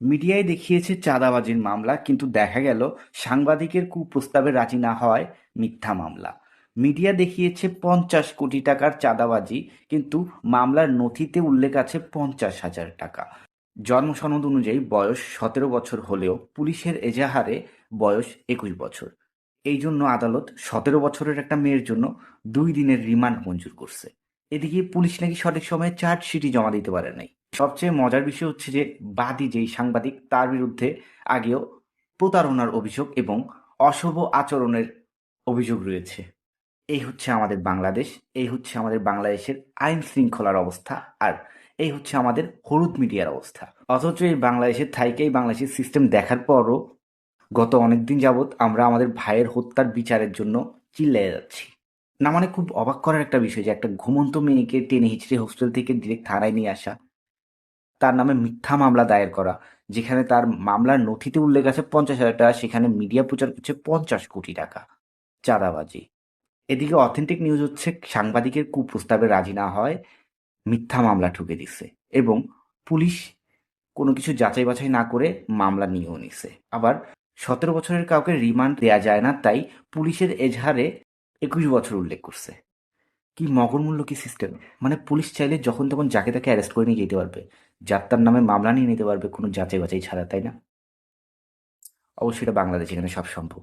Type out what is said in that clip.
মিডিয়ায় দেখিয়েছে চাঁদাবাজির মামলা, কিন্তু দেখা গেল সাংবাদিকের কুপ্রস্তাবে রাজি না হওয়ায় মিথ্যা মামলা। মিডিয়া দেখিয়েছে 50 কোটি টাকার চাঁদাবাজি, কিন্তু মামলার নথিতে উল্লেখ আছে 50,000 টাকা। জন্ম সনদ অনুযায়ী বয়স 17 বছর হলেও পুলিশের এজাহারে বয়স 21 বছর। এই জন্য আদালত 17 বছরের একটা মেয়ের জন্য 2 দিনের রিমান্ড মঞ্জুর করছে। এদিকে পুলিশ নাকি সঠিক সময়ে চার্জশিটই জমা দিতে পারে নাই। সবচেয়ে মজার বিষয় হচ্ছে যে বাদী যেই সাংবাদিক তার বিরুদ্ধে আগেও প্রতারণার অভিযোগ এবং অশুভ আচরণের অভিযোগ রয়েছে। এই হচ্ছে আমাদের বাংলাদেশ, এই হচ্ছে আমাদের বাংলাদেশের আইন শৃঙ্খলার অবস্থা, আর এই হচ্ছে আমাদের হলুদ মিডিয়ার অবস্থা। অথচ এই বাংলাদেশের থাইকেই বাংলাদেশের সিস্টেম দেখার পরও গত অনেকদিন যাবৎ আমরা আমাদের ভাইয়ের হত্যার বিচারের জন্য চিল্লাইয়া যাচ্ছি। না, মানে খুব অবাক করার একটা বিষয় যে একটা ঘুমন্ত মেয়েকে টেনে হিচড়ে হোস্টেল থেকে ডিরেক্ট থানায় নিয়ে আসা, তার নামে মিথ্যা মামলা দায়ের করা, যেখানে তার মামলার নথিতে উল্লেখ আছে 50,000 টাকা, সেখানে মিডিয়া প্রচার করছে 50 কোটি টাকা চাঁদাবাজি। এদিকে অথেন্টিক নিউজ হচ্ছে সাংবাদিকের কুপ্রস্তাবে রাজি না হয় মিথ্যা মামলা ঠুকে দিচ্ছে, এবং পুলিশ কোনো কিছু যাচাই বাছাই না করে মামলা নিয়েও নিছে। আবার 17 বছরের কাউকে রিমান্ড দেয়া যায় না, তাই পুলিশের এজাহারে 21 বছর উল্লেখ করছে। কি মগরমূল্য, কি সিস্টেম! মানে পুলিশ চাইলে যখন তখন যাকে তাকে অ্যারেস্ট করে নিয়ে যেতে পারবে, যার তার নামে মামলা নিয়ে নিতে পারবে কোনো যাচাই বাছাই ছাড়া, তাই না? অবশ্যই এটা বাংলাদেশ, এখানে সব সম্ভব।